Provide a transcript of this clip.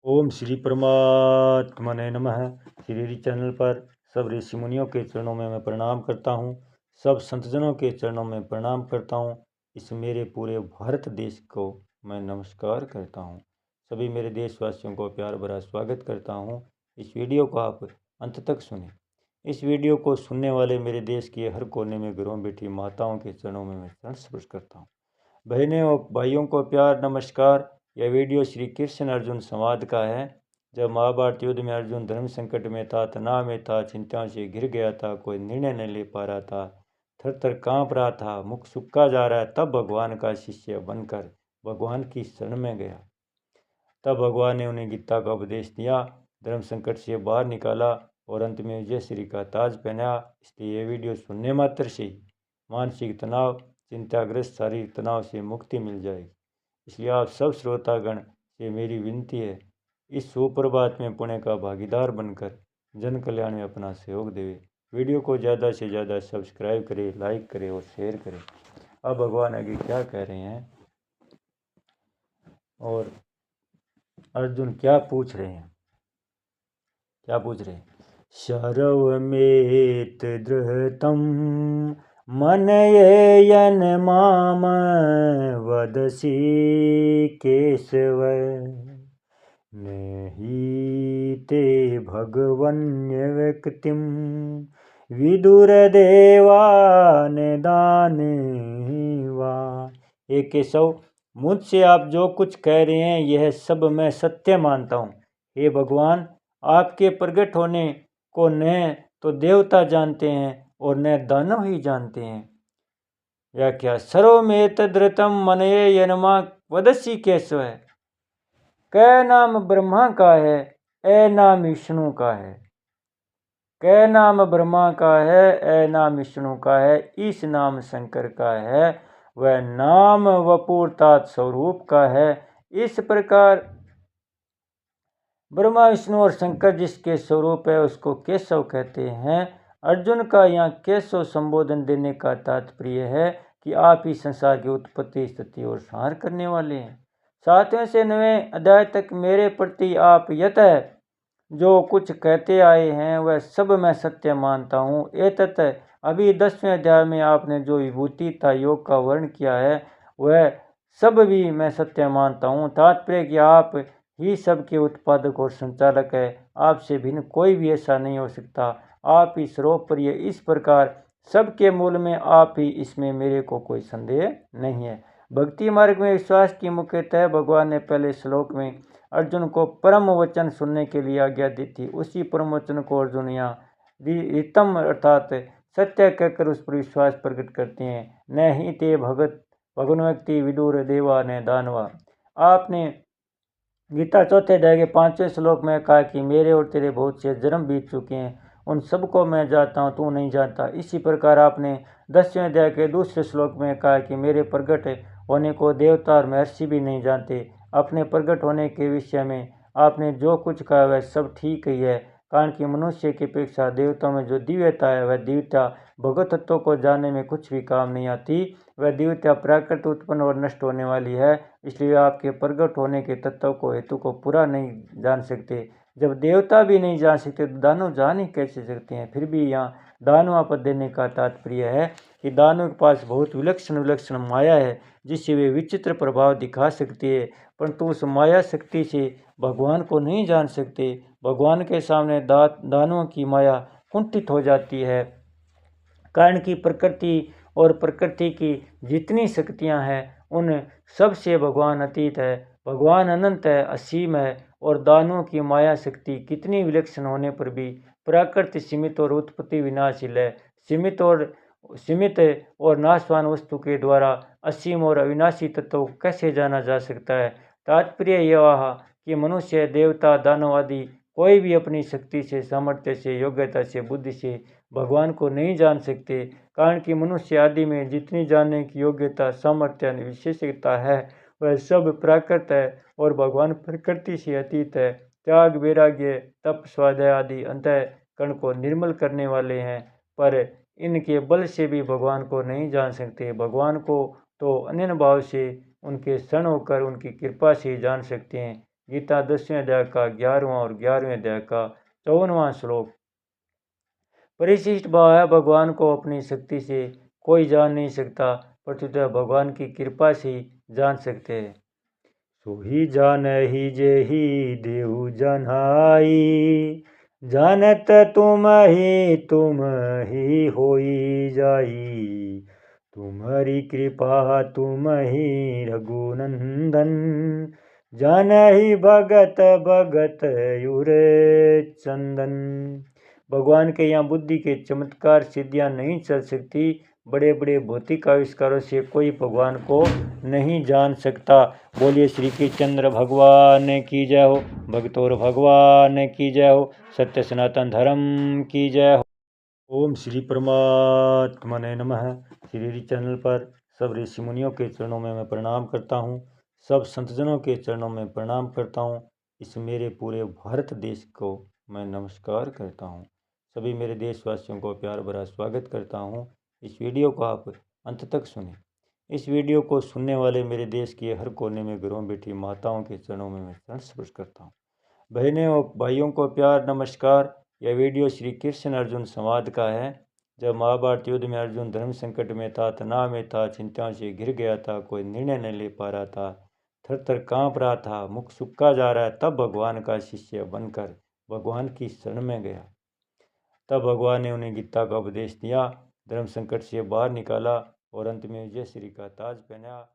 ओम श्री परमात्मने नमः। श्री हरि चैनल पर सब ऋषि मुनियों के चरणों में मैं प्रणाम करता हूँ। सब संतजनों के चरणों में प्रणाम करता हूँ। इस मेरे पूरे भारत देश को मैं नमस्कार करता हूँ। सभी मेरे देशवासियों को प्यार भरा स्वागत करता हूँ। इस वीडियो को आप अंत तक सुनें। इस वीडियो को सुनने वाले मेरे देश के हर कोने में घरों बैठी माताओं के चरणों में मैं चरण स्पर्श करता हूँ। बहनें और भाइयों को प्यार नमस्कार। यह वीडियो श्री कृष्ण अर्जुन संवाद का है। जब महाभारत युद्ध में अर्जुन धर्म संकट में था, तनाव में था, चिंताओं से घिर गया था, कोई निर्णय नहीं ले पा रहा था, थर थर काँप रहा था, मुख सूखा जा रहा है, तब भगवान का शिष्य बनकर भगवान की शरण में गया। तब भगवान ने उन्हें गीता का उपदेश दिया, धर्म संकट से बाहर निकाला और अंत में विजय श्री का ताज पहनाया। इसलिए यह वीडियो सुनने मात्र से मानसिक तनाव, चिंताग्रस्त शारीरिक तनाव से मुक्ति मिल जाएगी। इसलिए आप सब श्रोतागण से मेरी विनती है, इस सुप्रभात में पुण्य का भागीदार बनकर जन कल्याण में अपना सहयोग देवे। वीडियो को ज़्यादा से ज़्यादा सब्सक्राइब करें, लाइक करें और शेयर करें। अब भगवान आगे क्या कह रहे हैं और अर्जुन क्या पूछ रहे हैं। शरवमेत दृहतं मनयेयन माम वदसि केशव नहि ते भगवन्यव्यक्तिं विदुरदेवान दानवा। हे केशव, मुझसे आप जो कुछ कह रहे हैं यह सब मैं सत्य मानता हूँ। हे भगवान, आपके प्रकट होने को न तो देवता जानते हैं और न दानव ही जानते हैं। या क्या सर्वमेत धृतम मनये यनमा वदसी केशव है। क नाम ब्रह्मा का है, ए नाम विष्णु का है। क नाम ब्रह्मा का है, ए नाम विष्णु का है, इस नाम शंकर का है, वह नाम वपूर्तात स्वरूप का है। इस प्रकार ब्रह्मा विष्णु और शंकर जिसके स्वरूप है उसको केशव कहते हैं। अर्जुन का यहाँ केशव संबोधन देने का तात्पर्य है कि आप ही संसार की उत्पत्ति, स्थिति और संहार करने वाले हैं। 7वें से 9वें अध्याय तक मेरे प्रति आप यतः जो कुछ कहते आए हैं वह सब मैं सत्य मानता हूँ। एतत् अभी 10वें अध्याय में आपने जो विभूति था योग का वर्ण किया है वह सब भी मैं सत्य मानता हूँ। तात्पर्य कि आप ही सबके उत्पादक और संचालक है। आपसे भिन्न कोई भी ऐसा नहीं हो सकता। आप ही सर्वोपरि, इस प्रकार सबके मूल में आप ही, इसमें मेरे को कोई संदेह नहीं है। भक्ति मार्ग में विश्वास की मुख्यतः भगवान ने पहले श्लोक में अर्जुन को परम वचन सुनने के लिए आज्ञा दी थी। उसी परम वचन को अर्जुन यहाँ रितम अर्थात सत्य कहकर उस पर विश्वास प्रकट करते हैं। न ही ते भगवन व्यक्ति विदुर देवा ने दानवा। आपने गीता 4th अध्याय के 5वें श्लोक में कहा कि मेरे और तेरे बहुत से जन्म बीत चुके हैं, उन सबको मैं जानता हूँ, तू नहीं जानता। इसी प्रकार आपने 10वें अध्याय के दूसरे श्लोक में कहा कि मेरे प्रकट होने को देवता और महर्षि भी नहीं जानते। अपने प्रकट होने के विषय में आपने जो कुछ कहा वह सब ठीक ही है, कारण कि मनुष्य की अपेक्षा देवताओं में जो दिव्यता है वह दिव्यता भगवत तत्व को जानने में कुछ भी काम नहीं आती। वह दिव्यता प्राकृत उत्पन्न और नष्ट होने वाली है। इसलिए आपके प्रकट होने के तत्व को, हेतु को पूरा नहीं जान सकते। जब देवता भी नहीं जान सकते तो दानव जान ही कैसे सकते हैं। फिर भी यहाँ दानवा पद देने का तात्पर्य है कि दानव के पास बहुत विलक्षण विलक्षण माया है जिससे वे विचित्र प्रभाव दिखा सकते हैं, परंतु उस माया शक्ति से भगवान को नहीं जान सकते। भगवान के सामने दानवों की माया कुंठित हो जाती है, कारण की प्रकृति और प्रकृति की जितनी शक्तियां हैं उन सब से भगवान अतीत है। भगवान अनंत है, असीम है, और दानवों की माया शक्ति कितनी विलक्षण होने पर भी प्रकृति सीमित और उत्पत्ति विनाशील है। सीमित और नाशवान वस्तु के द्वारा असीम और अविनाशी तत्व को कैसे जाना जा सकता है। तात्पर्य यह कि मनुष्य, देवता, दानव आदि कोई भी अपनी शक्ति से, सामर्थ्य से, योग्यता से, बुद्धि से भगवान को नहीं जान सकते, कारण कि मनुष्य आदि में जितनी जानने की योग्यता, सामर्थ्य, विशेषता है वह सब प्राकृत है और भगवान प्रकृति से अतीत है। त्याग, वैराग्य, तप, स्वाध्याय आदि अंतःकरण को निर्मल करने वाले हैं, पर इनके बल से भी भगवान को नहीं जान सकते। भगवान को तो अनन्य भाव से उनके शरण होकर उनकी कृपा से जान सकते हैं। गीता 10वें अध्याय का 11वां और 11वें अध्याय का 54वां श्लोक। परिशिष्ट भाव है, भगवान को अपनी शक्ति से कोई जान नहीं सकता, प्रत्युत भगवान की कृपा से ही जान सकते हैं। सोही जानहि जेहि देहु जन्हाई, जानत तुम ही होई जाई। तुम्हारी कृपा तुम ही रघुनंदन, जानहि भगत भगत युर चंदन। भगवान के यहाँ बुद्धि के चमत्कार सिद्धियां नहीं चल सकती। बड़े बड़े भौतिक आविष्कारों से कोई भगवान को नहीं जान सकता। बोलिए श्री कृष्णचंद्र भगवान की जय हो, भगतोर भगवान की जय हो, सत्य सनातन धर्म की जय हो। ओम श्री परमात्मने नमः। श्री चैनल पर सब ऋषि मुनियों के चरणों में मैं प्रणाम करता हूँ, सब संतजनों के चरणों में प्रणाम करता हूँ। इस मेरे पूरे भारत देश को मैं नमस्कार करता हूँ। सभी मेरे देशवासियों को प्यार भरा स्वागत करता हूँ। इस वीडियो को आप अंत तक सुनें। इस वीडियो को सुनने वाले मेरे देश के हर कोने में घरों बैठी माताओं के चरणों में मैं शरण स्पर्श करता हूँ। बहनें और भाइयों को प्यार नमस्कार। यह वीडियो श्री कृष्ण अर्जुन संवाद का है। जब महाभारत युद्ध में अर्जुन धर्म संकट में था, तनाव में था, चिंताओं से घिर गया था, कोई निर्णय नहीं ले पा रहा था, थर थर काँप रहा था, मुख सूखा जा रहा है, तब भगवान का शिष्य बनकर भगवान की शरण में गया। तब भगवान ने उन्हें गीता का उपदेश दिया, धर्म संकट से बाहर निकाला और अंत में विजय श्री का ताज पहनाया।